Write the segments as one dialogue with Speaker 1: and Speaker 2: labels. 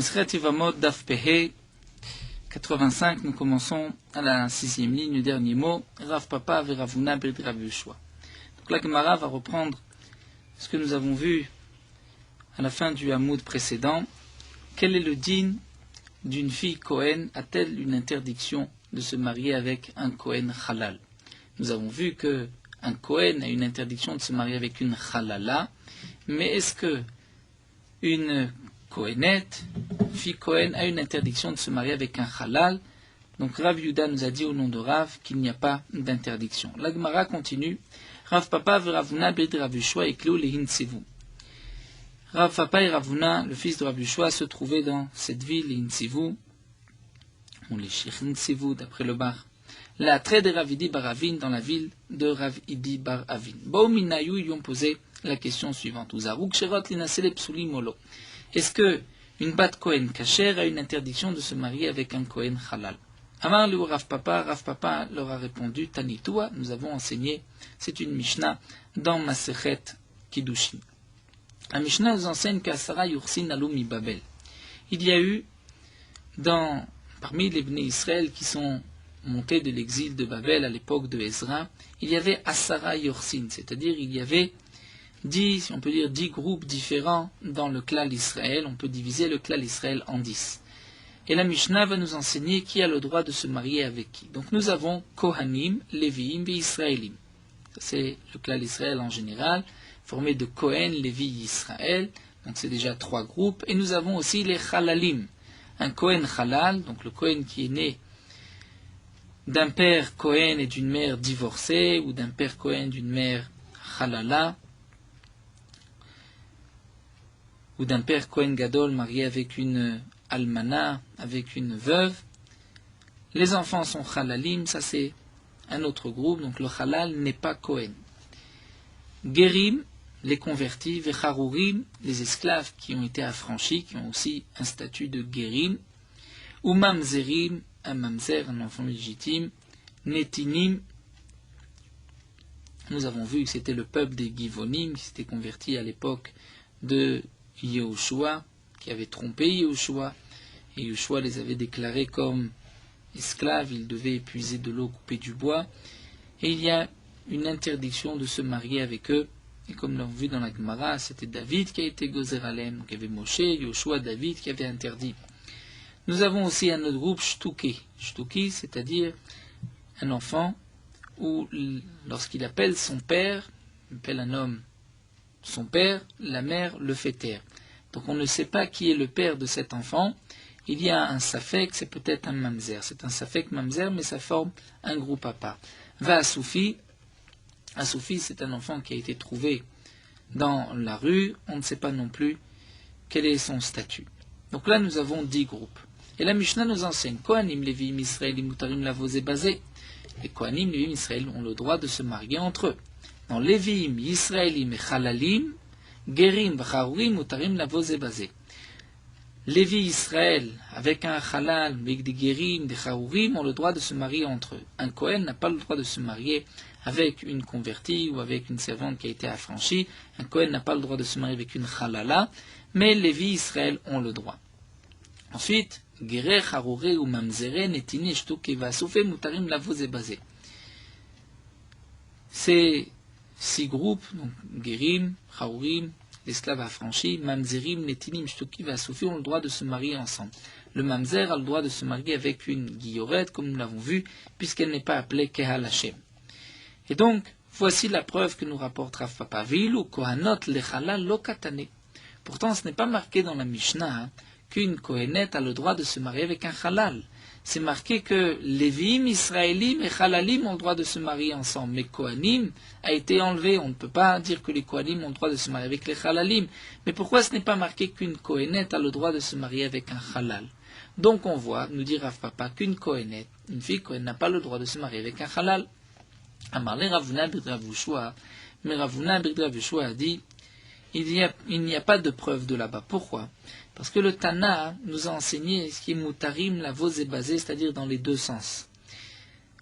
Speaker 1: Masechet Yevamot Daf Pehe 85, nous commençons à la 6e ligne, le dernier mot, Rav Papa ve Ravuna Brit Rav Yoshua. Donc la Gemara va reprendre ce que nous avons vu à la fin du Hamoud précédent. Quel est le din d'une fille Kohen? A-t-elle une interdiction de se marier avec un Kohen halal? Nous avons vu que un Kohen a une interdiction de se marier avec une halala, mais est-ce que une Kohenette, fille Kohen, a une interdiction de se marier avec un halal? Donc Rav Yuda nous a dit au nom de Rav qu'il n'y a pas d'interdiction. La Gemara continue. Rav Papa ve Ravuna brit Rav Yoshua eklu lehin tzivu. Rav Papa et Ravuna, le fils de Rav Yoshua, se trouvaient dans cette ville, lehin tzivu, ou les Shechin tzivu d'après le bar. La trait de Rav Idi bar Avin dans la ville de Rav Idi bar Avin. Baominayu, ils lui ont posé la question suivante. Uzaruk sherot linasele psuli molo. Est-ce que une bat Kohen kasher a une interdiction de se marier avec un Kohen halal? Amar le Rav Papa leur a répondu, Tanitua, nous avons enseigné, c'est une Mishnah dans Masechet Kiddushin. La Mishnah nous enseigne qu'Asara Yursin Alumi Babel. Il y a eu, parmi les Bnei Israël qui sont montés de l'exil de Babel à l'époque de Ezra, il y avait Asara Yursin, c'est-à-dire il y avait 10 groupes différents dans le clan d'Israël. On peut diviser le clan d'Israël en 10. Et la Mishnah va nous enseigner qui a le droit de se marier avec qui. Donc nous avons Kohanim, Léviim et Israélim. C'est le clan d'Israël en général, formé de Kohen, Lévi, Israël. Donc c'est déjà 3 groupes. Et nous avons aussi les Halalim. Un Kohen Halal, donc le Kohen qui est né d'un père Kohen et d'une mère divorcée, ou d'un père Kohen d'une mère Halala, ou d'un père Kohen Gadol marié avec une almana, avec une veuve. Les enfants sont halalim, ça c'est un autre groupe, donc le halal n'est pas Kohen. Gerim, les convertis, vecharurim, les esclaves qui ont été affranchis, qui ont aussi un statut de gerim, ou mamzerim, un mamzer, un enfant légitime, netinim, nous avons vu que c'était le peuple des Givonim qui s'était converti à l'époque de Yehoshua, qui avait trompé Yehoshua, et Yehoshua les avait déclarés comme esclaves, ils devaient épuiser de l'eau, couper du bois, et il y a une interdiction de se marier avec eux, et comme nous l'avons vu dans la Gemara, c'était David qui a été gozer alem, donc il y avait Moshe, Yehoshua, David qui avait interdit. Nous avons aussi un autre groupe, Shtuki, c'est-à-dire un enfant, où lorsqu'il appelle son père, il appelle un homme son père, la mère le fait taire. Donc on ne sait pas qui est le père de cet enfant. Il y a un safek, c'est peut-être un mamzer. C'est un safek mamzer, mais ça forme un groupe à part. Va à Soufi. À Soufi, c'est un enfant qui a été trouvé dans la rue. On ne sait pas non plus quel est son statut. Donc là, nous avons 10 groupes. Et la Mishnah nous enseigne Kohanim, Léviim, Israël, Mutarim, Lavozé, Bazé. Les Kohanim, Léviim, Israël ont le droit de se marier entre eux. Dans Léviim, Yisraélim et Halalim, Gerim, Chaourim, Mutarim, Lavozé, Bazé. Lévi, Israël, avec un Halal, avec des Gerim, des Chaourim, ont le droit de se marier entre eux. Un Kohen n'a pas le droit de se marier avec une convertie ou avec une servante qui a été affranchie. Un Kohen n'a pas le droit de se marier avec une Halala, mais Lévi, Israël ont le droit. Ensuite, Gerer, Charouré ou Mamzere, Netini, Shtuke, Vasoufé, Mutarim, Lavozé, Bazé. C'est 6 groupes, donc Gerim, Chaourim, l'esclave affranchi, Mamzerim, Netinim, Shtuki, Vasoufi ont le droit de se marier ensemble. Le Mamzer a le droit de se marier avec une guillorette, comme nous l'avons vu, puisqu'elle n'est pas appelée Kehal Hashem. Et donc, voici la preuve que nous rapporte Rav Papa. Vilu Kohanot lechalal lo katane. Pourtant, ce n'est pas marqué dans la Mishnah qu'une Kohenette a le droit de se marier avec un halal. C'est marqué que Léviim, Israélim et Halalim ont le droit de se marier ensemble. Mais Kohanim a été enlevé. On ne peut pas dire que les Kohanim ont le droit de se marier avec les Halalim. Mais pourquoi ce n'est pas marqué qu'une Kohenette a le droit de se marier avec un halal? Donc on voit, nous dit Rav Papa, qu'une Kohenette, une fille Kohen, n'a pas le droit de se marier avec un halal. Amarle Ravuna bir Rav Yoshua, mais Ravuna bir Rav Yoshua a dit, il n'y a pas de preuve de là-bas. Pourquoi? Parce que le Tana nous a enseigné ce qui est mutarim, la vose est basée, c'est-à-dire dans les deux sens.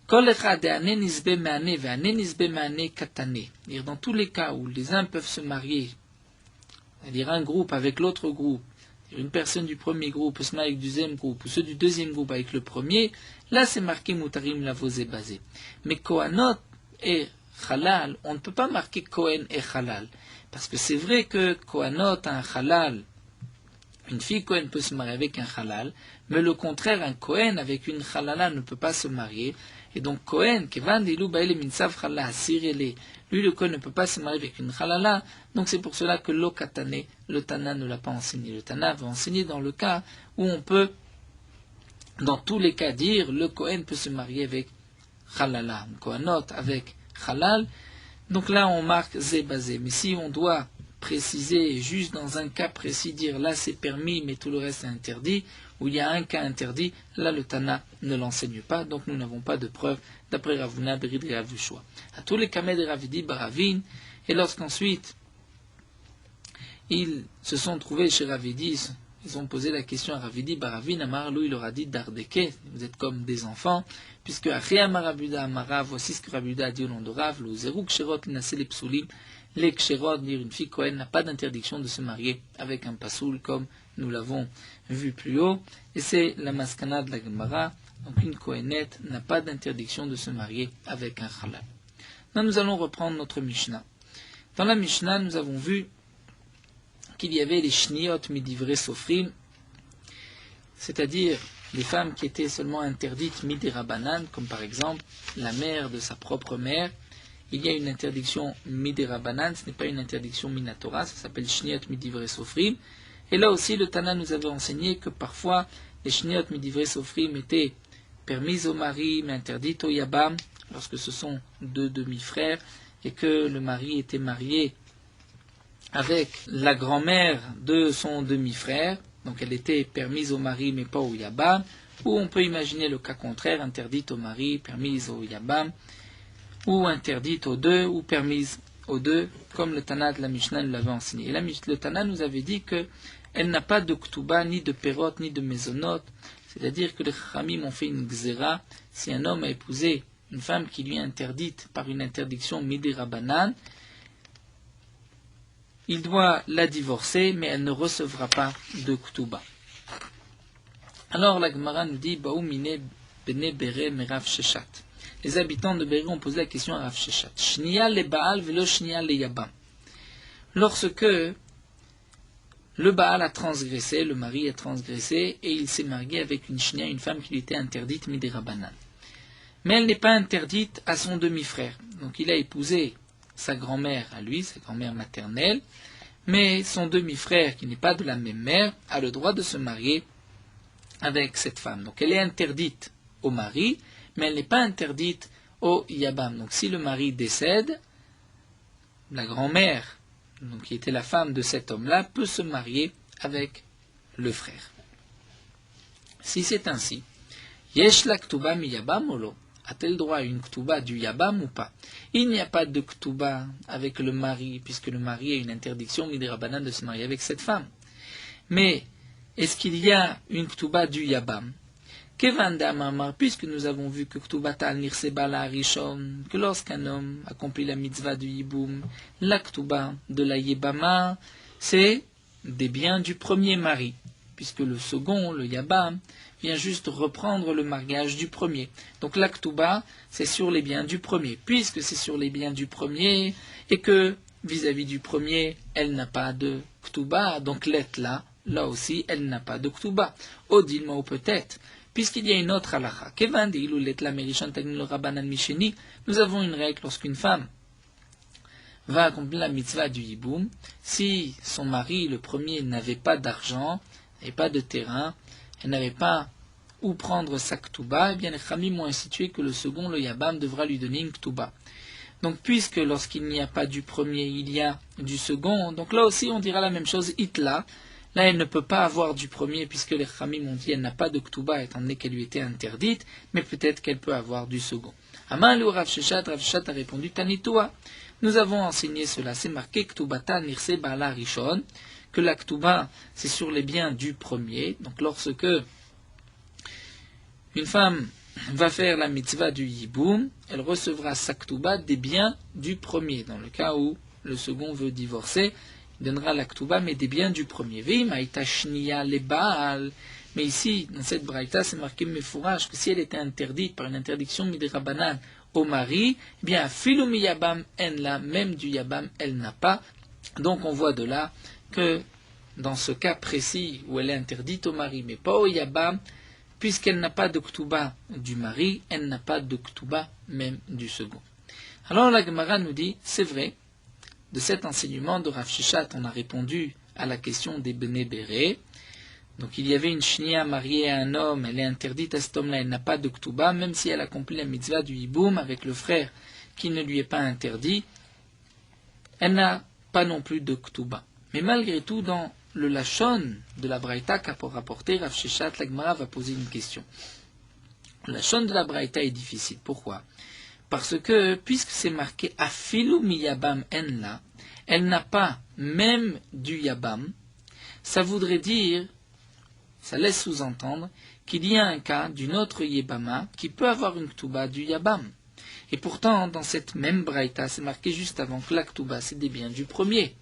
Speaker 1: Dans tous les cas où les uns peuvent se marier, c'est-à-dire un groupe avec l'autre groupe, une personne du premier groupe peut se marier avec du deuxième groupe, ou ceux du deuxième groupe avec le premier, là c'est marqué Mutarim Lavose Basé. Mais Kohanot et Halal, on ne peut pas marquer Kohen et Halal. Parce que c'est vrai que Kohanot a un Halal, une fille Kohen peut se marier avec un Halal, mais le contraire, un Kohen avec une Halala ne peut pas se marier. Et donc Kohen, Kevan Dilou Baile Minsav Halal Sirele, lui le Kohen ne peut pas se marier avec une Halala, donc c'est pour cela que l'Okatane, le Tana ne l'a pas enseigné. Le Tana va enseigner dans le cas où on peut, dans tous les cas, dire le Kohen peut se marier avec Halala, un Kohanot avec Halal. Donc là on marque Zébazé. Mais si on doit préciser juste dans un cas précis, dire là c'est permis mais tout le reste est interdit, où il y a un cas interdit, là le Tana ne l'enseigne pas, donc nous n'avons pas de preuve d'après Ravuna, Berid et Rav Yoshua. À tous les Kamed et Ravidi Baravin, et lorsqu'ensuite ils se sont trouvés chez Ravidi, ils ont posé la question à Ravidi Baravin, Amar, lui il leur a dit Dardeke, vous êtes comme des enfants, puisque Achia Marabuda Amara, voici ce que Rabuda a dit au nom de Rav, le Zerou Kshirot Nase les Psulim, les Kshirot, dire une fille Kohen n'a pas d'interdiction de se marier avec un Pasoul, comme nous l'avons vu plus haut, et c'est la maskana de la Gemara, donc une Kohenet n'a pas d'interdiction de se marier avec un Halal. Là nous allons reprendre notre Mishnah. Dans la Mishnah, nous avons vu qu'il y avait les Shniot Midivre Sofrim, c'est-à-dire les femmes qui étaient seulement interdites Midirabanan, comme par exemple la mère de sa propre mère. Il y a une interdiction Midirabanan, ce n'est pas une interdiction Minatora, ça s'appelle Shniot Midivre Sofrim. Et là aussi, le Tana nous avait enseigné que parfois les Shniot Midivre Sofrim étaient permises au mari, mais interdites au Yabam, lorsque ce sont deux demi-frères, et que le mari était marié avec la grand-mère de son demi-frère, donc elle était permise au mari mais pas au Yabam, ou on peut imaginer le cas contraire, interdite au mari, permise au Yabam, ou interdite aux deux, ou permise aux deux, comme le Tana de la Mishnah nous l'avait enseigné. Et le Tana nous avait dit qu'elle n'a pas de Ktuba, ni de Perot, ni de Mezonot, c'est-à-dire que les Chachamim ont fait une Gzera, si un homme a épousé une femme qui lui est interdite par une interdiction Midi Rabanan, il doit la divorcer, mais elle ne recevra pas de Ktuba. Alors la Gemara nous dit Baou mine bene bere merav sheshat. Les habitants de Béré ont posé la question à Rav Sheshat. Shnia le Baal velo shnia le Yabam. Lorsque le Baal a transgressé, le mari a transgressé, et il s'est marié avec une Shnia, une femme qui lui était interdite Midi Rabanan. Mais elle n'est pas interdite à son demi-frère. Donc il a épousé sa grand-mère à lui, sa grand-mère maternelle, mais son demi-frère, qui n'est pas de la même mère, a le droit de se marier avec cette femme. Donc elle est interdite au mari, mais elle n'est pas interdite au Yabam. Donc si le mari décède, la grand-mère, donc qui était la femme de cet homme-là, peut se marier avec le frère. Si c'est ainsi, Yesh la Ktuba mi Yabam ou lo? A-t-elle droit à une Ktuba du Yabam ou pas? Il n'y a pas de Ktuba avec le mari, puisque le mari a une interdiction Midirabanan de se marier avec cette femme. Mais est-ce qu'il y a une Ktuba du Yabam? Puisque nous avons vu que Ktuba Tal Nirsebala Rishon, que lorsqu'un homme accomplit la mitzvah du Yiboum, la Ktuba de la Yebama, c'est des biens du premier mari, puisque le second, le Yabam, vient juste reprendre le mariage du premier. Donc la Ktuba, c'est sur les biens du premier. Puisque c'est sur les biens du premier, et que vis-à-vis du premier, elle n'a pas de Ktuba, donc là aussi, elle n'a pas de Ktuba. Odilma ou peut-être, puisqu'il y a une autre halakha. Nous avons une règle lorsqu'une femme va accomplir la mitzvah du Yiboum, si son mari, le premier, n'avait pas d'argent, et pas de terrain, elle n'avait pas où prendre sa Ktuba, eh bien les Khamim ont institué que le second, le Yabam, devra lui donner une Ktuba. Donc puisque lorsqu'il n'y a pas du premier, il y a du second, donc là aussi on dira la même chose, Itla, là elle ne peut pas avoir du premier puisque les Khamim ont dit elle n'a pas de Ktuba étant donné qu'elle lui était interdite, mais peut-être qu'elle peut avoir du second. Amal ou Rav Sheshat a répondu Tanitoua. Nous avons enseigné cela, c'est marqué Ktubata Nirse Bala Rishon, que la Ktuba, c'est sur les biens du premier. Donc lorsque une femme va faire la mitzvah du Yiboum, elle recevra sa Ktuba des biens du premier. Dans le cas où le second veut divorcer, il donnera la Ktuba, mais des biens du premier. Ve'imaïta shniya le Baal. Mais ici, dans cette braïta, c'est marqué Mefourage que si elle était interdite par une interdiction midrabanan au mari, eh bien, filumi yabam en la, même du yabam, elle n'a pas. Donc on voit de là que dans ce cas précis où elle est interdite au mari, mais pas au yabam, puisqu'elle n'a pas de Ktuba du mari, elle n'a pas de Ktuba même du second. Alors la Gemara nous dit, c'est vrai, de cet enseignement de Rav Sheshat, on a répondu à la question des Bnei Béré. Donc il y avait une shnia mariée à un homme, elle est interdite à cet homme-là, elle n'a pas de Ktuba, même si elle accomplit la mitzvah du hiboum avec le frère qui ne lui est pas interdit, elle n'a pas non plus de Ktuba. Mais malgré tout, dans le Lachon de la Braïta qu'a rapporté Rav Sheshat, la Gemara va poser une question. Le Lachon de la Braïta est difficile. Pourquoi? Parce que, puisque c'est marqué Afilu mi yabam en la, elle n'a pas même du yabam, ça voudrait dire, ça laisse sous-entendre qu'il y a un cas d'une autre yebama qui peut avoir une ktuba du yabam. Et pourtant, dans cette même braïta, c'est marqué juste avant que la ktuba, c'est des biens du premier.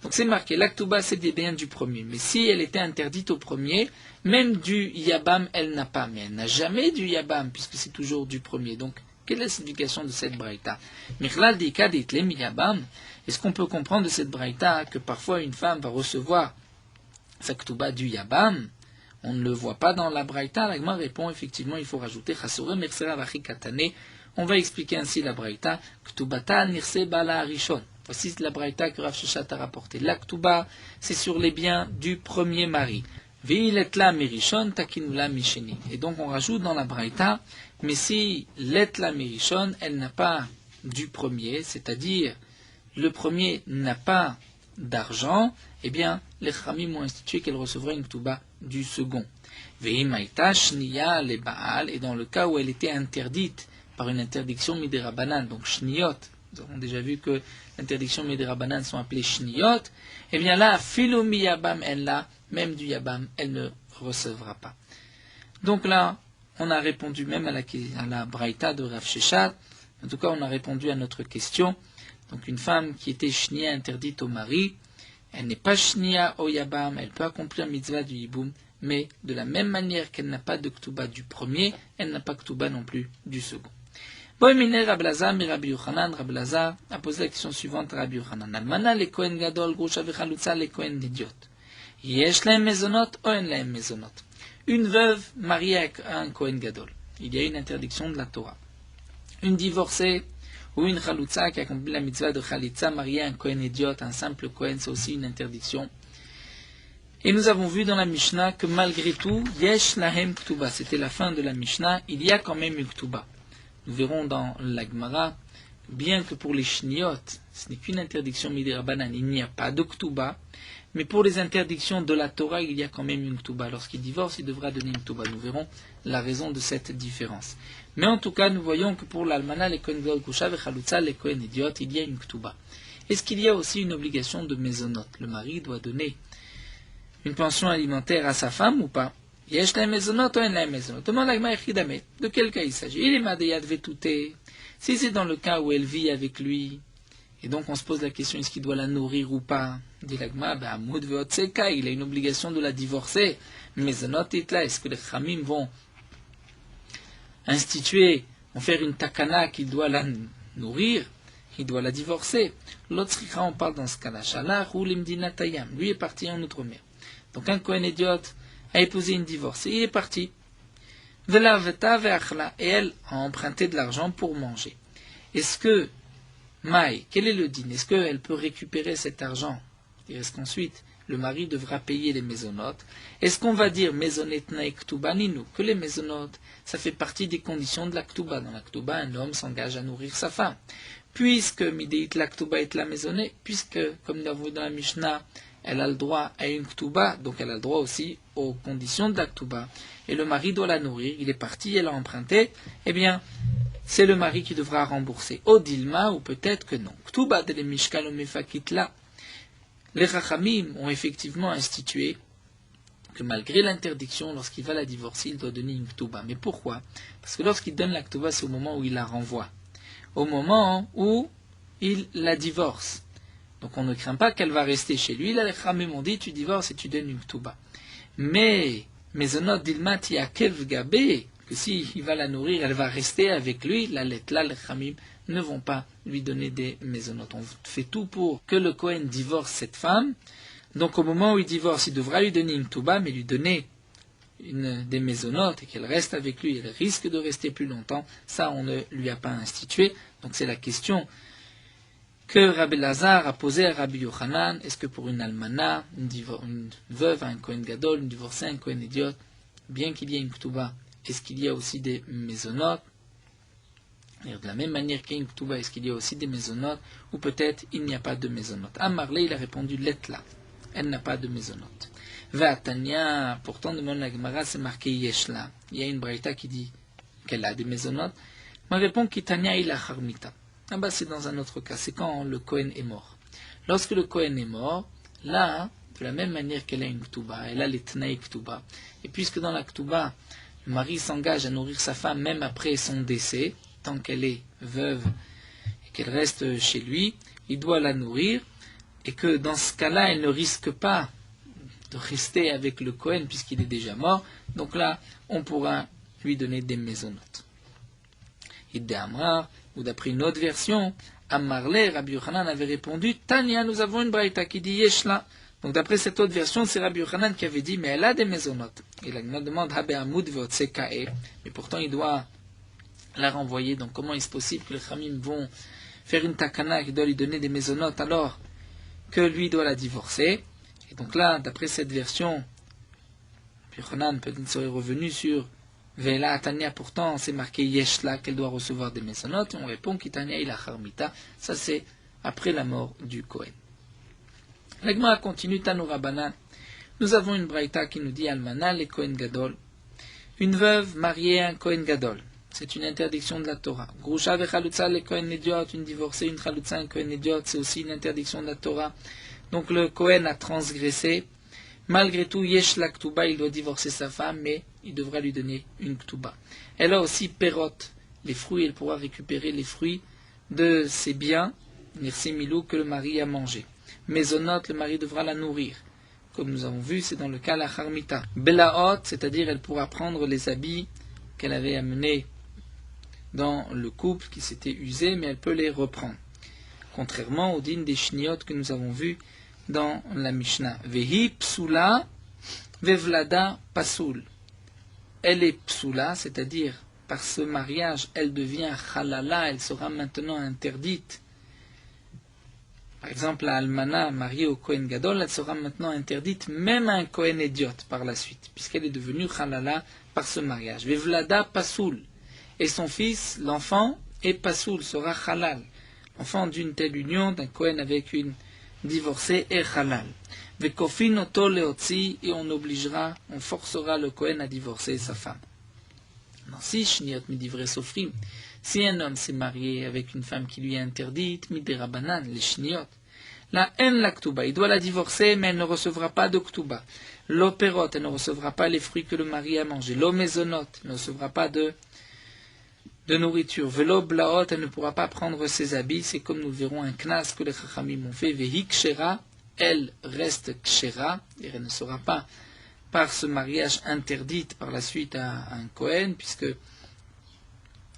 Speaker 1: Donc c'est marqué, la ktuba, c'est des biens du premier. Mais si elle était interdite au premier, même du yabam, elle n'a pas. Mais elle n'a jamais du yabam, puisque c'est toujours du premier. Donc, quelle est la signification de cette braïta? Est-ce qu'on peut comprendre de cette braïta que parfois une femme va recevoir sa ktuba du yabam? On ne le voit pas dans la braïta. La Gemara répond, effectivement, il faut rajouter chasure mersera vachi katane. On va expliquer ainsi la braïta. Ktubata nirse bala arishon. Voici la braïta que Rav Sheshat a rapportée. La ktuba, c'est sur les biens du premier mari. Ve'iletla mirishon takinula misheni. Et donc on rajoute dans la braïta, mais si letla mirishon, elle n'a pas du premier, c'est-à-dire le premier n'a pas d'argent, eh bien, les Khamim ont institué qu'elle recevrait une ktuba du second. Ve'imaïta shniya le Baal, et dans le cas où elle était interdite par une interdiction midirabanan, donc shniyot, nous avons déjà vu que l'interdiction midirabanan sont appelées shniyot, eh bien là, filumi yabam en la, même du yabam, elle ne recevra pas. Donc là, on a répondu même à la braïta de Rav Sheshat, en tout cas on a répondu à notre question. Donc une femme qui était shnia interdite au mari, elle n'est pas shnia au yabam, elle peut accomplir la mitzvah du yiboum, mais de la même manière qu'elle n'a pas de ktuba du premier, elle n'a pas ktuba non plus du second. Boimine Rabbi Lazar, mais Rabbi Yochanan, Rabbi Lazar a posé la question suivante à Rabbi Yochanan. Almana le Kohen Gadol, Grusha vechalutza le Kohen Idiot. Yesh lahem mezonot, o en lahem mezonot. Une veuve mariée avec un Kohen Gadol. Il y a une interdiction de la Torah. Une divorcée ou une chalutza qui accomplit la mitzvah de chalitza mariée à un Kohen Idiot, un simple Kohen, c'est aussi une interdiction. Et nous avons vu dans la Mishnah que malgré tout, yesh lahem ktuba, c'était la fin de la Mishnah, il y a quand même une ktuba. Nous verrons dans la Gemara, bien que pour les shniot, ce n'est qu'une interdiction midirabanan, il n'y a pas de ktuba, mais pour les interdictions de la Torah, il y a quand même une ktuba. Lorsqu'il divorce, il devra donner une ktuba. Nous verrons la raison de cette différence. Mais en tout cas, nous voyons que pour l'almana, les kohen gadol kusha vechalutza, les kohen idiot, il y a une ktuba. Est-ce qu'il y a aussi une obligation de mezonot? Le mari doit donner une pension alimentaire à sa femme ou pas? Yesh lahem mezonot ou en lahem mezonot? Demande la Gemara echidame. De quel cas il s'agit? Il est madeyad vetouté. Si c'est dans le cas où elle vit avec lui, et donc on se pose la question, est-ce qu'il doit la nourrir ou pas? Dit la Gemara, Amoud veotseka, il a une obligation de la divorcer. Mezonot itla, est-ce que les Khamim vont instituer, vont faire une takana qu'il doit la nourrir? Il doit la divorcer. L'autre srikha, on parle dans ce cas-là. Shalach ou limdina tayam. Lui est parti en outre-mer. Donc un Kohen idiot a épousé une divorcée. Il est parti. Vela veta ve'achla. Et elle a emprunté de l'argent pour manger. Est-ce que, Maï, quel est le din? Est-ce qu'elle peut récupérer cet argent? Est-ce qu'ensuite, le mari devra payer les mésonotes? Est-ce qu'on va dire mezonetna et ktuba ninu? Que les mésonotes, ça fait partie des conditions de la ktuba. Dans la ktuba, un homme s'engage à nourrir sa femme. Puisque mideit la ktuba et la maisonnée, puisque, comme nous l'avons vu dans la Mishnah, elle a le droit à une ktuba, donc elle a le droit aussi aux conditions de la ktuba. Et le mari doit la nourrir, il est parti, elle a emprunté, eh bien, c'est le mari qui devra rembourser. Odilma, ou peut-être que non. Ktuba de mishkal ou mefakitla. Les Chachamim ont effectivement institué que malgré l'interdiction, lorsqu'il va la divorcer, il doit donner une ktuba. Mais pourquoi? Parce que lorsqu'il donne la ktuba, c'est au moment où il la renvoie. Au moment où il la divorce. Donc on ne craint pas qu'elle va rester chez lui. Là, les Khamim ont dit, tu divorces et tu donnes une Ktuba. Mais, Mezonot Dilmat Yakev Gabé, que s'il va la nourrir, elle va rester avec lui, la lettre là, les Khamim ne vont pas lui donner des Mezonot. On fait tout pour que le Kohen divorce cette femme. Donc au moment où il divorce, il devra lui donner une Ktuba, mais lui donner des Mezonot et qu'elle reste avec lui, elle risque de rester plus longtemps. Ça, on ne lui a pas institué. Donc c'est la question que Rabbi Lazar a posée à Rabbi Yochanan. Est-ce que pour une almana, une veuve, un Kohen Gadol, une divorcée, un Kohen idiot, bien qu'il y ait une Ktuba, est-ce qu'il y a aussi des Mezonot? De la même manière qu'il y a une Ktuba, est-ce qu'il y a aussi des Mezonot? Ou peut-être il n'y a pas de Mezonot. Amarle, il a répondu letla. Elle n'a pas de Mezonot. Ve'atania, pourtant demande la Gemara, c'est marqué Yeshla. Il y a une braïta qui dit qu'elle a des Mezonot. Mais répond qu'Itania il a Harmita. Ah bah c'est dans un autre cas, c'est quand le Kohen est mort. Lorsque le Kohen est mort, là, de la même manière qu'elle a une Ktuba, elle a les Tnaï Ktuba. Et puisque dans la Ktuba, le mari s'engage à nourrir sa femme même après son décès, tant qu'elle est veuve et qu'elle reste chez lui, il doit la nourrir, et que dans ce cas-là, elle ne risque pas de rester avec le Kohen puisqu'il est déjà mort. Donc là, on pourra lui donner des Mezonot. Et Amar, ou d'après une autre version, Amarle, Rabbi Yochanan avait répondu, Tania, nous avons une braïta qui dit Yeshla. Donc d'après cette autre version, c'est Rabbi Yochanan qui avait dit, mais elle a des Mezonot. Et la Gemara demande, Habe Amud Votsekae. Mais pourtant, il doit la renvoyer. Donc comment est-ce possible que les Khamim vont faire une takana qui doit lui donner des Mezonot alors que lui doit la divorcer? Et donc là, d'après cette version, Yochanan peut-être serait revenu sur Vela Tania, pourtant c'est marqué Yeshla qu'elle doit recevoir des Mezonot, et on répond qu'Itania il a Harmita. Ça c'est après la mort du Kohen. La Gemara continue, Tanu Rabbanan. Nous avons une braïta qui nous dit Almana le Kohen Gadol. Une veuve mariée à un Kohen Gadol. C'est une interdiction de la Torah. Grusha ve Chalutza le Kohen Idiot, une divorcée, une Chalutza, un Kohen Idiot, c'est aussi une interdiction de la Torah. Donc le Kohen a transgressé. Malgré tout, Yesh la Ktuba, il doit divorcer sa femme, mais il devra lui donner une Ktuba. Elle a aussi Perot, les fruits, elle pourra récupérer les fruits de ses biens, Nirsi Milou, que le mari a mangé. Mezonot, le mari devra la nourrir. Comme nous avons vu, c'est dans le cas la Harmita. Belaot, c'est-à-dire elle pourra prendre les habits qu'elle avait amenés dans le couple qui s'était usé, mais elle peut les reprendre. Contrairement au din des Shniot que nous avons vu dans la Mishnah. Vehi psula, vevlada pasoul. Elle est psula, c'est-à-dire par ce mariage, elle devient halala, elle sera maintenant interdite. Par exemple, la almana mariée au Kohen Gadol, elle sera maintenant interdite même à un Kohen idiot par la suite, puisqu'elle est devenue halala par ce mariage. Vevlada pasoul. Et son fils, l'enfant, est pasoul, sera halal. L'enfant d'une telle union, d'un Kohen avec une divorcée est halal. Vekofin oto leotzi, et on obligera, on forcera le Kohen à divorcer sa femme. Si shniot midivre sofrim, si un homme s'est marié avec une femme qui lui est interdite, midirabanan, les shniot, la en la ktuba, il doit la divorcer, mais elle ne recevra pas de ktuba. L'opérot, elle ne recevra pas les fruits que le mari a mangés. L'omezonot, elle ne recevra pas de nourriture. Velo blaot, elle ne pourra pas prendre ses habits. C'est comme nous verrons un knas que les chachamim ont fait. Vehi kshera, elle reste kshera, et elle ne sera pas par ce mariage interdite par la suite à un Kohen, puisque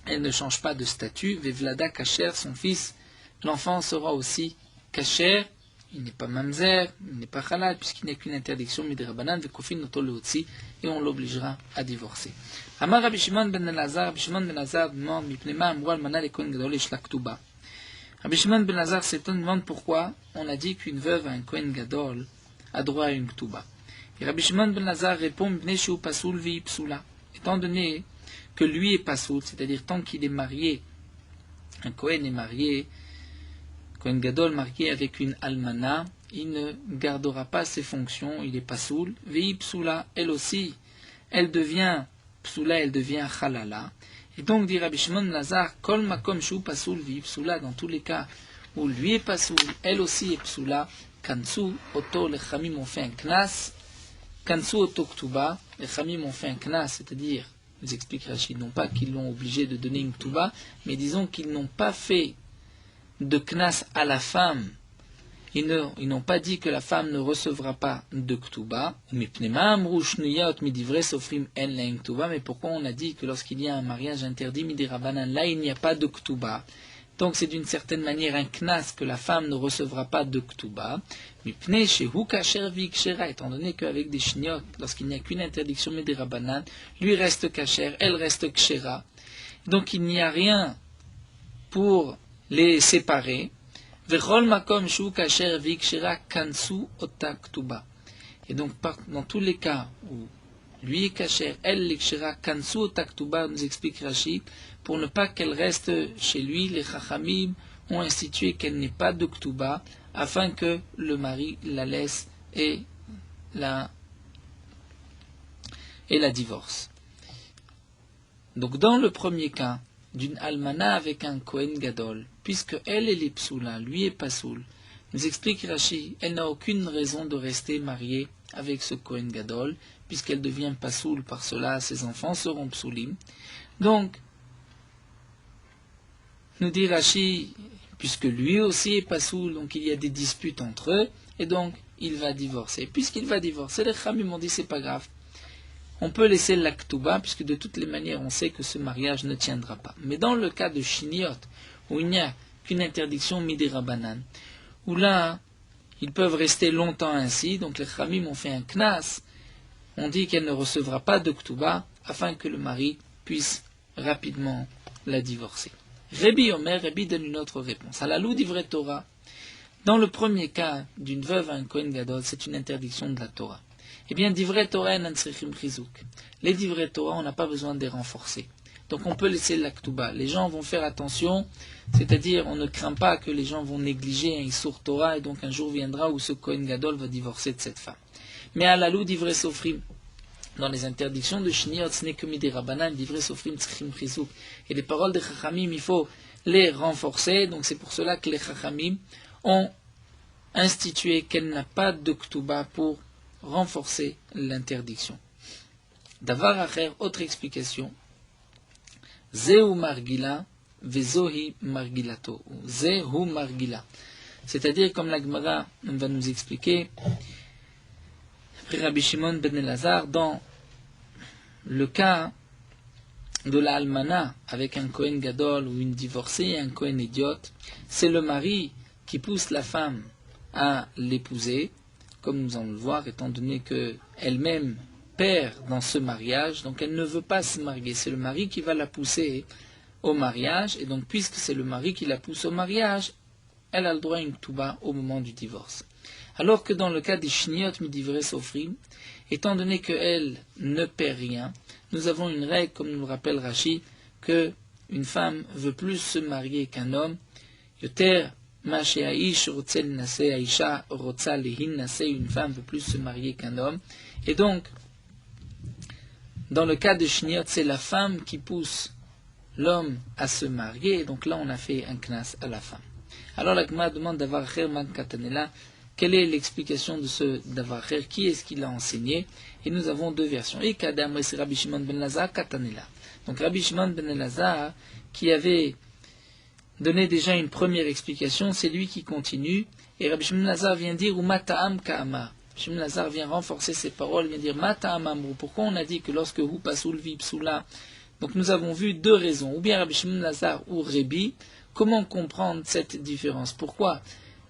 Speaker 1: elle ne change pas de statut. Vevlada kacher, son fils, l'enfant sera aussi kacher. Il n'est pas mamzer, il n'est pas halal, puisqu'il n'est qu'une interdiction midrabanan, vekofin noto leotzi, et on l'obligera à divorcer. Amar Rabbi Shimon ben Elazar demande, mipnema amru almana le Kohen Gadol yesh la ktuba. Rabbi Shimon ben Elazar s'étonne, demande pourquoi on a dit qu'une veuve, un Kohen Gadol, a droit à une ktuba. Et Rabbi Shimon ben Elazar répond, mipnei shu pasoul vi psula. Étant donné que lui est pasoul, c'est-à-dire tant qu'il est marié, un Kohen est marié, Kohen Gadol marié avec une almana, il ne gardera pas ses fonctions, il est pasoul. Vei psula, elle aussi, elle devient psula, elle devient halala. Et donc, dit Rabbi Shimon Lazar, kol makom shu pasoul vei psula, dans tous les cas où lui est pasoul, elle aussi est psula, kansu oto, les chamim ont fait un knas, kansu oto ktuba, les chamim ont fait un knas, c'est-à-dire, ils expliquent Rachid, non pas qu'ils l'ont obligé de donner une ktuba, mais disons qu'ils n'ont pas fait de knas à la femme Ils n'ont pas dit que la femme ne recevra pas de Ktuba. Mais pourquoi on a dit que lorsqu'il y a un mariage interdit, Midi Rabbanan, là il n'y a pas de Ktuba. Donc c'est d'une certaine manière un knas que la femme ne recevra pas de Ktuba. Étant donné qu'avec des shniyot, lorsqu'il n'y a qu'une interdiction Midi Rabbanan, lui reste kasher, elle reste kshera. Donc il n'y a rien pour les séparer. Et donc, dans tous les cas où lui est kasher, elle est kshera, kansu otaktuba, nous explique Rashi, pour ne pas qu'elle reste chez lui, les chachamim ont institué qu'elle n'ait pas de ktuba, afin que le mari la laisse et la divorce. Donc, dans le premier cas, d'une almana avec un Kohen Gadol, puisque elle est psoula, lui est pasoul, nous explique Rashi, elle n'a aucune raison de rester mariée avec ce Kohen Gadol, puisqu'elle devient pasoul, par cela ses enfants seront psoulim. Donc, nous dit Rashi, puisque lui aussi est pasoul, donc il y a des disputes entre eux, et donc il va divorcer. Puisqu'il va divorcer, les Khamim m'ont dit c'est pas grave. On peut laisser l'aktuba, puisque de toutes les manières, on sait que ce mariage ne tiendra pas. Mais dans le cas de Shiniot, où il n'y a qu'une interdiction Midi Rabbanan, où là, ils peuvent rester longtemps ainsi, donc les Khamim ont fait un knas, on dit qu'elle ne recevra pas de ktuba, afin que le mari puisse rapidement la divorcer. Rabbi Omer, Rabbi donne une autre réponse. À la lou d'Ivret Torah, dans le premier cas d'une veuve à un Kohen Gadol, c'est une interdiction de la Torah. Eh bien, d'Ivret Torah, les d'Ivret Torah, on n'a pas besoin de les renforcer. Donc on peut laisser l'aktuba. Les gens vont faire attention, c'est-à-dire on ne craint pas que les gens vont négliger un Issour Torah, et donc un jour viendra où ce Kohen Gadol va divorcer de cette femme. Mais à la lou d'Ivret Sofrim, dans les interdictions de Shniot, ce n'est que Midi Rabbanan, d'Ivret Sofrim, Tzchim Chizouk. Et les paroles des Chachamim, il faut les renforcer, donc c'est pour cela que les Chachamim ont institué qu'elle n'a pas de Ktuba pour renforcer l'interdiction. Davar acher, autre explication. Zehu margila, vezohi margilato. Zehu margila. C'est-à-dire, comme la Gemara va nous expliquer, après Rabbi Shimon ben Elazar, dans le cas de la almana, avec un Kohen Gadol ou une divorcée et un Kohen idiote, c'est le mari qui pousse la femme à l'épouser, comme nous allons le voir, étant donné qu'elle-même perd dans ce mariage, donc elle ne veut pas se marier. C'est le mari qui va la pousser au mariage, et donc puisque c'est le mari qui la pousse au mariage, elle a le droit à une ktuba au moment du divorce. Alors que dans le cas des Shniot Midivre Sofrim, étant donné qu'elle ne perd rien, nous avons une règle, comme nous le rappelle Rashi, que une femme veut plus se marier qu'un homme. Yoter une femme veut plus se marier qu'un homme. Et donc, dans le cas de Shniot, c'est la femme qui pousse l'homme à se marier. Et donc là, on a fait un knas à la femme. Alors la Gemara demande d'avoir Herman Katanela. Quelle est l'explication de ce Davacher? Qui est-ce qui l'a enseigné? Et nous avons deux versions. Et Kadam, c'est Rabbi Shimon ben Lazar, Katanela. Donc Rabbi Shimon ben Lazar, qui avait donné déjà une première explication, c'est lui qui continue. Et Rabbi Shimon ben Lazar vient dire, ou Mata'am Ka'ama. Rabbi Shimon ben Lazar vient renforcer ses paroles, vient dire, Mata'am Amrou. Pourquoi on a dit que lorsque Hu Pasoul Vi Psoula? Donc nous avons vu deux raisons. Ou bien Rabbi Shimon ben Lazar ou Rebi. Comment comprendre cette différence? Pourquoi?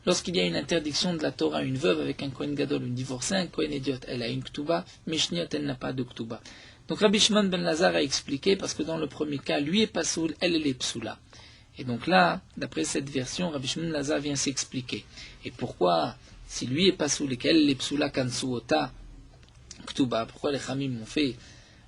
Speaker 1: Lorsqu'il y a une interdiction de la Torah à une veuve avec un Kohen Gadol, une divorcée, un Kohen Idiot, elle a une Ktuba, mais Shniot, elle n'a pas de Ktuba. Donc Rabbi Shimon ben Lazar a expliqué, parce que dans le premier cas, lui est Pasoul, elle est Psoula. Et donc là, d'après cette version, Rabbi Shimon ben Lazar vient s'expliquer. Et pourquoi, si lui est Pasoul et qu'elle est Psoula Kansuota Ktuba, pourquoi les Khamim ont fait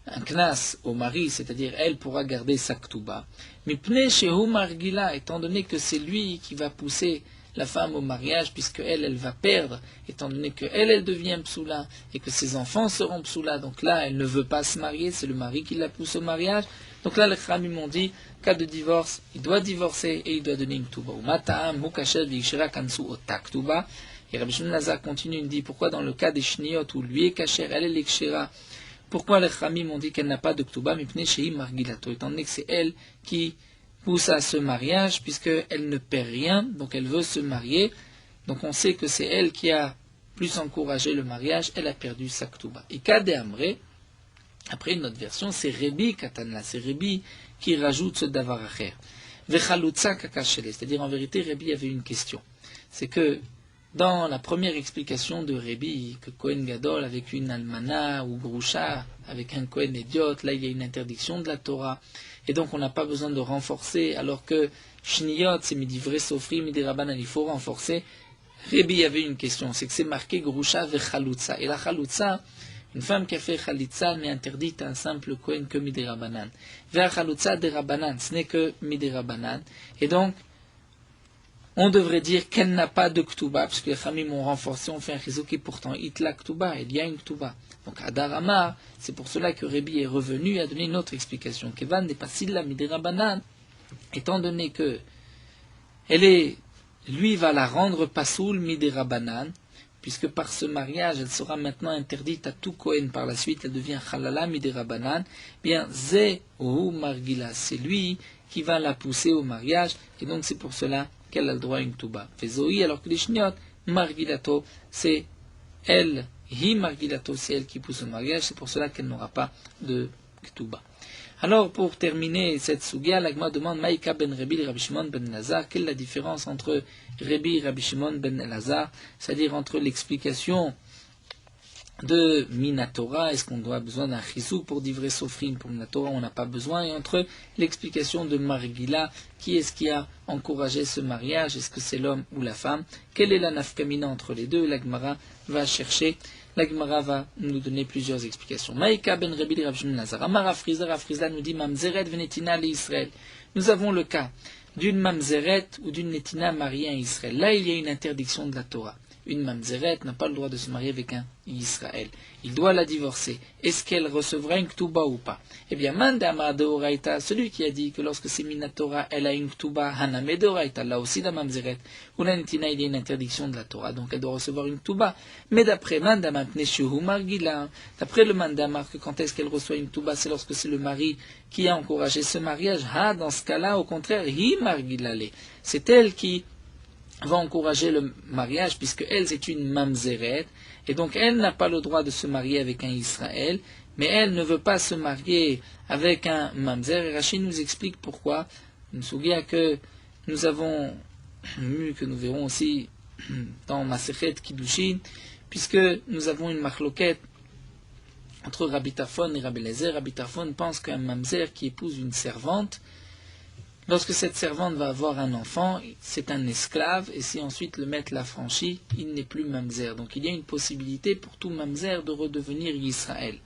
Speaker 1: un knas au mari, c'est-à-dire elle pourra garder sa Ktuba. Mais Pnei Shehu Margila, étant donné que c'est lui qui va pousser la femme au mariage, puisque elle va perdre, étant donné qu'elle devient psoula, et que ses enfants seront psoula, donc là, elle ne veut pas se marier, c'est le mari qui la pousse au mariage. Donc là, les Khamim m'ont dit, cas de divorce, il doit divorcer, et il doit donner une ktuba. Et Rabbi Shimon Lazar continue, il dit, pourquoi dans le cas des Shniot, où lui est kasher, elle est l'ekshera, pourquoi les Khamim m'ont dit qu'elle n'a pas de ktuba, mais pnei shehi margilato, étant donné que c'est elle qui pousse à ce mariage, puisqu'elle ne perd rien, donc elle veut se marier, Donc on sait que c'est elle qui a plus encouragé le mariage, elle a perdu sa Ktuba. Et Kade Amre, après une autre version, c'est Rebi Katanla, c'est Rebi qui rajoute ce Davar Acher. Vechalutza Kakashele, c'est-à-dire en vérité, Rebi avait une question. C'est que dans la première explication de Rebi, que Kohen Gadol avec une almana ou Grusha, avec un Kohen Idiot, là il y a une interdiction de la Torah, et donc on n'a pas besoin de renforcer, alors que Shniyot, c'est Midivre Sofri, Midirabanan, il faut renforcer. Rebi avait une question, c'est que c'est marqué Grusha Vechalutza. Et la Chalutza, une femme qui a fait Chalitza n'est interdite à un simple Kohen que Midirabanan. Vechalutza de Rabanan, ce n'est que Midirabanan. Et donc, on devrait dire qu'elle n'a pas de Ktuba, parce que les familles m'ont renforcé, on fait un chizuk et pourtant Itla Ktuba, il y a une Ktuba. Donc Adar Amar, c'est pour cela que Rebi est revenu à donner une autre explication. Kevan n'est pas Silla Midirabanan, étant donné que lui va la rendre Pasoul Midirabanan, puisque par ce mariage, elle sera maintenant interdite à tout Kohen par la suite, elle devient Chalala Midirabanan, bien Ze ou Margila, c'est lui qui va la pousser au mariage, et donc c'est pour cela qu'elle a le droit à une Ktuba. Fezoi, alors que les Shniot, Margilato, c'est elle, Hi Margilato, c'est elle qui pousse au mariage, c'est pour cela qu'elle n'aura pas de Ktuba. Alors, pour terminer cette sugia, l'Agma demande Maïka ben Rebi et Rabbi Shimon ben Elazar. Quelle est la différence entre Rebi et Rabbi Shimon ben Elazar, c'est-à-dire entre l'explication de Minatora, est-ce qu'on doit besoin d'un chizuk pour divrer Sofrim, pour Minatora on n'a pas besoin, et entre l'explication de Margila, qui est-ce qui a encouragé ce mariage, est-ce que c'est l'homme ou la femme, quelle est la nafkamina entre les deux, l'Agmara va chercher. La Gemara va nous donner plusieurs explications. Maïka ben Rebi Rav Shimon Lazar. Amar Afrizda nous dit Mamzeret venetina li Israël. Nous avons le cas d'une Mamzeret ou d'une Netina mariée à Israël. Là, il y a une interdiction de la Torah. Une Mamzeret n'a pas le droit de se marier avec un Israël. Il doit la divorcer. Est-ce qu'elle recevra une Ktuba ou pas? Eh bien, Mandama de Oraita, celui qui a dit que lorsque c'est Minatora, elle a une Ktuba, Haname de Oraita, là aussi la Mamzeret, ou la Netina, il y a une interdiction de la Torah, donc elle doit recevoir une Ktuba. Mais d'après Mandama Pneshuhu Margila, d'après le Mandama, que quand est-ce qu'elle reçoit une Ktuba, c'est lorsque c'est le mari qui a encouragé ce mariage. Dans ce cas-là, au contraire, Hi Margilale. C'est elle qui va encourager le mariage, puisque elle, c'est une mamzeret, et donc elle n'a pas le droit de se marier avec un Israël, mais elle ne veut pas se marier avec un mamzer, et Rachid nous explique pourquoi. Une sougia que nous avons vu, que nous verrons aussi dans Masechet Kiddushin, puisque nous avons une machloket entre Rabbi Tarfon et Rabbi Eliezer. Rabbi Tarfon pense qu'un mamzer qui épouse une servante, lorsque cette servante va avoir un enfant, c'est un esclave, et si ensuite le maître l'a franchi, il n'est plus mamzer. Donc il y a une possibilité pour tout mamzer de redevenir Israël.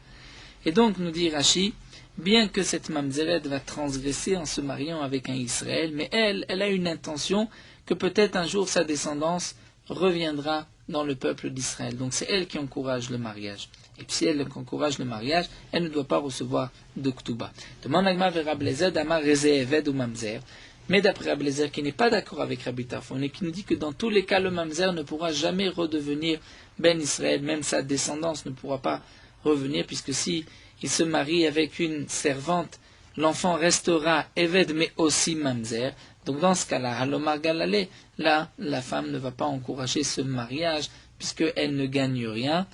Speaker 1: Et donc, nous dit Rashi, bien que cette mamzeret va transgresser en se mariant avec un Israël, mais elle a une intention que peut-être un jour sa descendance reviendra dans le peuple d'Israël. Donc c'est elle qui encourage le mariage. Et puis si elle encourage le mariage, elle ne doit pas recevoir de Ktuba. Demande Agma vers Rabbi Eliezer, Damar Rezeh ou Mamzer. Mais d'après Rabbi Eliezer, qui n'est pas d'accord avec Rabbi Tarfon, et qui nous dit que dans tous les cas, le Mamzer ne pourra jamais redevenir Ben Israël, même sa descendance ne pourra pas revenir, puisque si il se marie avec une servante, l'enfant restera Eved, mais aussi Mamzer. Donc dans ce cas-là, Halomar Galale, là, la femme ne va pas encourager ce mariage, puisqu'elle ne gagne rien.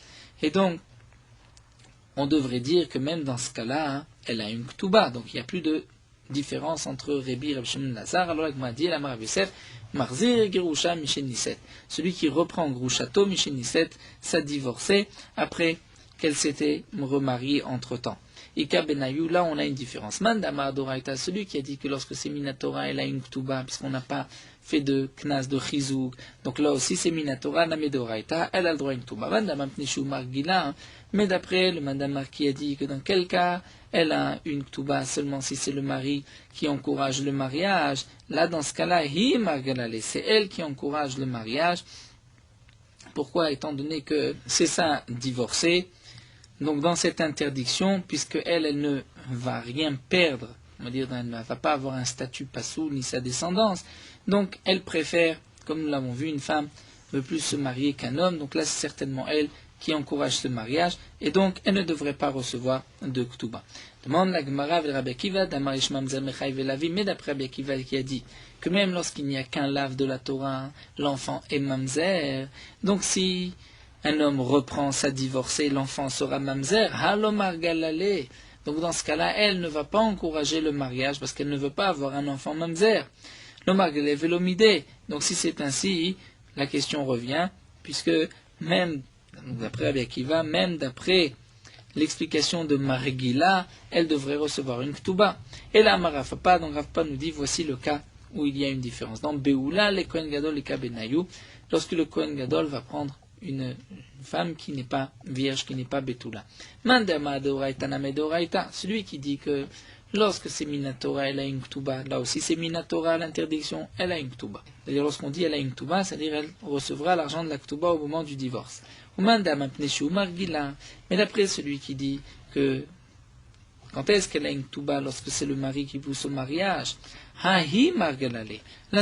Speaker 1: Et donc, on devrait dire que même dans ce cas-là, elle a une Ktuba, donc il n'y a plus de différence entre Rebi et Rabbi Shimon Lazar. Alors, il m'a dit, la Marav Yosef, Marzir Gerusha Mishen Niset. Celui qui reprend Grushato Mishen Niset, s'est divorcé après qu'elle s'était remariée entre-temps. Ika Benayou, là on a une différence. Mandama Adoraita, celui qui a dit que lorsque c'est Minatora, elle a une Ktuba, puisqu'on n'a pas fait de Knas, de Chizouk. Donc là aussi c'est Minatora, Namedoraita, elle a le droit à une Ktuba. Mandama Pnishu Margila, mais d'après le Mandamar qui a dit que dans quel cas elle a une Ktuba seulement si c'est le mari qui encourage le mariage. Là dans ce cas-là, Hi Margalale, c'est elle qui encourage le mariage. Pourquoi? Étant donné que c'est ça, divorcé. Donc dans cette interdiction, puisque elle ne va rien perdre, on va dire, elle ne va pas avoir un statut passou ni sa descendance, donc elle préfère, comme nous l'avons vu, une femme ne veut plus se marier qu'un homme, donc là c'est certainement elle qui encourage ce mariage, et donc elle ne devrait pas recevoir de Ktuba. Demande la Gemara vers Rabbi Akiva, d'Amar Ish Mamzer Mechaï Velavi, mais d'après Rabbi Akiva qui a dit que même lorsqu'il n'y a qu'un lave de la Torah, l'enfant est Mamzer, donc si un homme reprend sa divorcée, l'enfant sera Mamzer, Halomar Galale. Donc dans ce cas-là, elle ne va pas encourager le mariage parce qu'elle ne veut pas avoir un enfant Mamzer. L'Omar Galale Velomide. Donc si c'est ainsi, la question revient, puisque même d'après Rabbi Akiva, même d'après l'explication de Marigila, elle devrait recevoir une Ktuba. Et là, Rav Papa nous dit, voici le cas où il y a une différence. Dans Beoula, le Kohen Gadol et Kabenayou, lorsque le Kohen Gadol va prendre une femme qui n'est pas vierge, qui n'est pas Betula. Mandama Deoraita Name Deoraita, celui qui dit que lorsque c'est Minatora, elle a une Ktuba, là aussi c'est Minatora, l'interdiction, elle a une Ktuba. C'est-à-dire lorsqu'on dit elle a une Ktuba, c'est-à-dire elle recevra l'argent de la Ktuba au moment du divorce. Mais d'après celui qui dit que quand est-ce qu'elle a une Ktuba lorsque c'est le mari qui pousse au mariage, là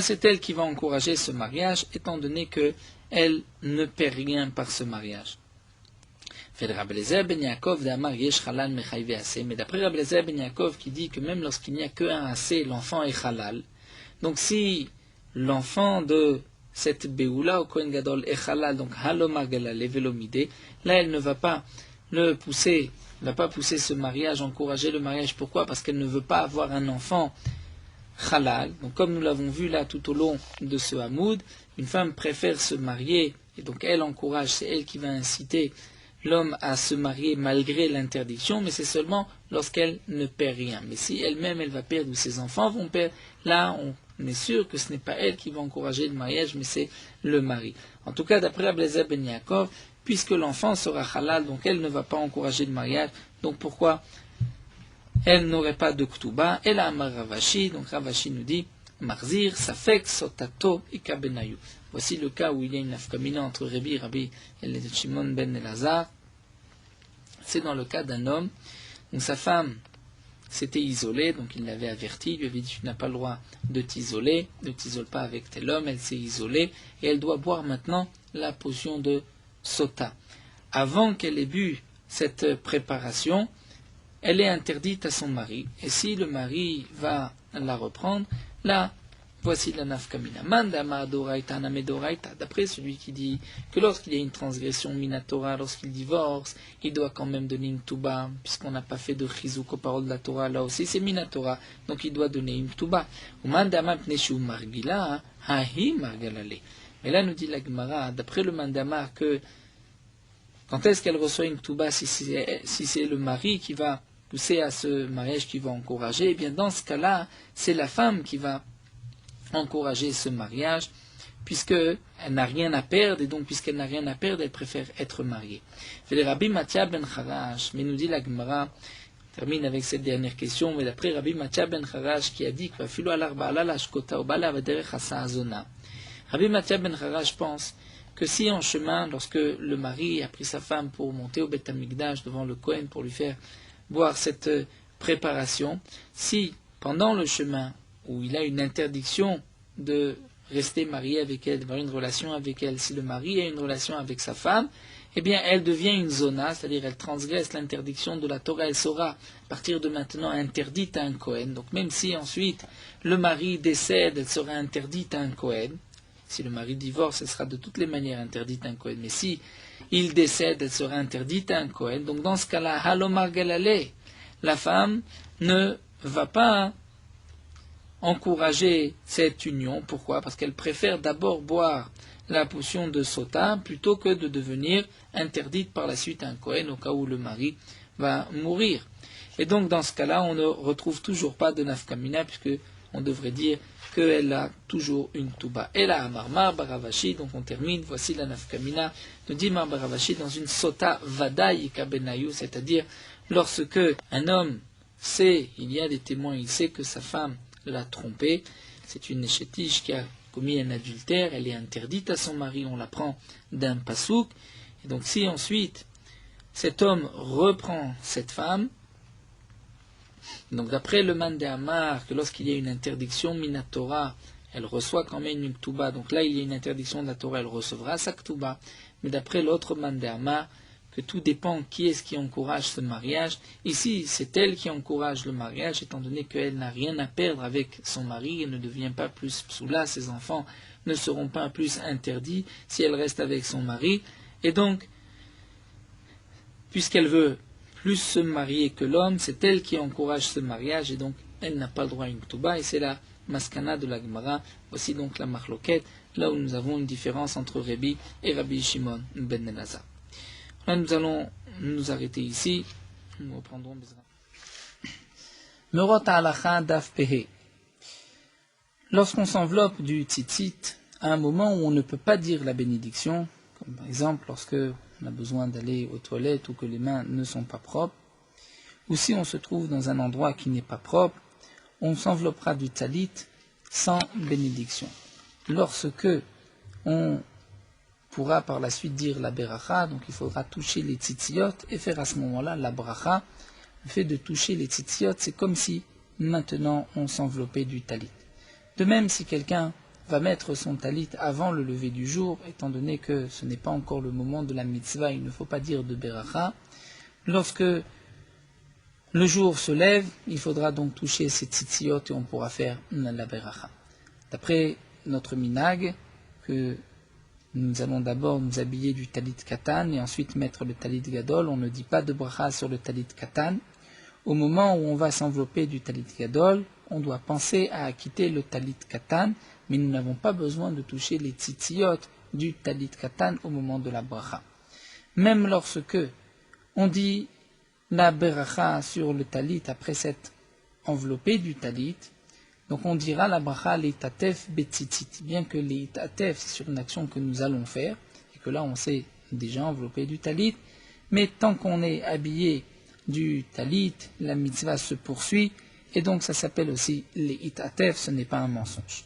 Speaker 1: c'est elle qui va encourager ce mariage, étant donné que elle ne perd rien par ce mariage. Mais d'après Rabbi Eliezer ben Yaakov qui dit que même lorsqu'il n'y a qu'un assez, l'enfant est halal. Donc si l'enfant de cette Beoula au Kohen Gadol est halal, donc halomar galale velomide, là elle ne va pas pousser ce mariage, encourager le mariage. Pourquoi? Parce qu'elle ne veut pas avoir un enfant halal. Donc comme nous l'avons vu là tout au long de ce Hamoud, une femme préfère se marier, et donc elle encourage, c'est elle qui va inciter l'homme à se marier malgré l'interdiction, mais c'est seulement lorsqu'elle ne perd rien. Mais si elle-même elle va perdre ou ses enfants vont perdre, là on est sûr que ce n'est pas elle qui va encourager le mariage, mais c'est le mari. En tout cas, d'après Rabbi Eliezer ben Yaakov, puisque l'enfant sera halal, donc elle ne va pas encourager le mariage, donc pourquoi elle n'aurait pas de Ktuba? Elle a Amar Ravashi, donc Ravashi nous dit Marzir, Safek, Sotato, Ikabenayu. Voici le cas où il y a une nafkamina entre Rabbi et Shimon ben Elazar. C'est dans le cas d'un homme où sa femme s'était isolée, donc il l'avait averti, il lui avait dit tu n'as pas le droit de t'isoler, ne t'isole pas avec tel homme, elle s'est isolée et elle doit boire maintenant la potion de Sota. Avant qu'elle ait bu cette préparation, elle est interdite à son mari. Et si le mari va la reprendre, là, voici la nafkamina. Mandama doraita name doraita. D'après celui qui dit que lorsqu'il y a une transgression minatora, lorsqu'il divorce, il doit quand même donner une tuba, puisqu'on n'a pas fait de chizouk aux paroles de la Torah, là aussi c'est minatora, donc il doit donner une tuba. Mandama pneshu margila, hahi margalale. Mais là nous dit la Gemara, d'après le mandama, que quand est-ce qu'elle reçoit une tuba, si c'est le mari qui va pousser à ce mariage, qui va encourager, eh bien dans ce cas-là, c'est la femme qui va encourager ce mariage, puisqu'elle n'a rien à perdre, et donc puisqu'elle n'a rien à perdre, elle préfère être mariée. Le Rabbi Matia ben Charash, mais nous dit la Gemara, on termine avec cette dernière question, mais d'après Rabbi Matia ben Charash qui a dit que Rabbi Matia ben Charash pense que si en chemin, lorsque le mari a pris sa femme pour monter au Beth Amikdash devant le Kohen pour lui faire boire cette préparation, si pendant le chemin où il a une interdiction de rester marié avec elle, d'avoir une relation avec elle, si le mari a une relation avec sa femme, eh bien elle devient une zona, c'est-à-dire elle transgresse l'interdiction de la Torah, elle sera à partir de maintenant interdite à un Kohen. Donc même si ensuite le mari décède, elle sera interdite à un Kohen. Si le mari divorce, elle sera de toutes les manières interdite à un Kohen. Mais si il décède, elle sera interdite à un Kohen. Donc dans ce cas-là, halomar galale, la femme ne va pas encourager cette union. Pourquoi? Parce qu'elle préfère d'abord boire la potion de Sota plutôt que de devenir interdite par la suite à un Kohen au cas où le mari va mourir. Et donc dans ce cas-là, on ne retrouve toujours pas de nafkamina puisque on devrait dire qu'elle a toujours une tuba. Elle a Amar Baravashi, donc on termine, voici la nafkamina, nous dit Mar Baravashi dans une Sota Vadaï Kabenayou, c'est-à-dire lorsque un homme sait, il y a des témoins, il sait que sa femme l'a trompé, c'est une échétige qui a commis un adultère, elle est interdite à son mari, on la prend d'un pasouk, et donc si ensuite cet homme reprend cette femme, donc d'après le man de Amar, que lorsqu'il y a une interdiction minatora, elle reçoit quand même une ktuba, donc là il y a une interdiction de la Torah, elle recevra sa ktuba, mais d'après l'autre man de Amar, que tout dépend qui est-ce qui encourage ce mariage. Ici, c'est elle qui encourage le mariage, étant donné qu'elle n'a rien à perdre avec son mari, elle ne devient pas plus psoula, ses enfants ne seront pas plus interdits si elle reste avec son mari. Et donc, puisqu'elle veut plus se marier que l'homme, c'est elle qui encourage ce mariage, et donc elle n'a pas le droit à une ktuba, et c'est la maskana de la Gemara, voici donc la marloquette, là où nous avons une différence entre Rabbi et Rabbi Shimon ben Elazar. Là, nous allons nous arrêter ici. Nous reprendrons Bezrat. Merot halacha daf pehe. Lorsqu'on s'enveloppe du tzitzit à un moment où on ne peut pas dire la bénédiction, comme par exemple lorsque on a besoin d'aller aux toilettes ou que les mains ne sont pas propres, ou si on se trouve dans un endroit qui n'est pas propre, on s'enveloppera du talit sans bénédiction. Lorsque on pourra par la suite dire la beracha, donc il faudra toucher les tzitziot et faire à ce moment-là la bracha. Le fait de toucher les tzitziot, c'est comme si maintenant on s'enveloppait du talit. De même, si quelqu'un va mettre son talit avant le lever du jour, étant donné que ce n'est pas encore le moment de la mitzvah, il ne faut pas dire de beracha. Lorsque le jour se lève, il faudra donc toucher ces tzitziot et on pourra faire la beracha. D'après notre minhag, que nous allons d'abord nous habiller du talit katan et ensuite mettre le talit gadol. On ne dit pas de bracha sur le talit katan. Au moment où on va s'envelopper du talit gadol, on doit penser à acquitter le talit katan, mais nous n'avons pas besoin de toucher les tzitziot du talit katan au moment de la bracha. Même lorsque on dit la beracha sur le talit après s'être enveloppé du talit, donc on dira la bracha leitatef betzitzit, bien que leitatef c'est sur une action que nous allons faire, et que là on s'est déjà enveloppé du talit, mais tant qu'on est habillé du talit, la mitzvah se poursuit, et donc ça s'appelle aussi leitatef, ce n'est pas un mensonge.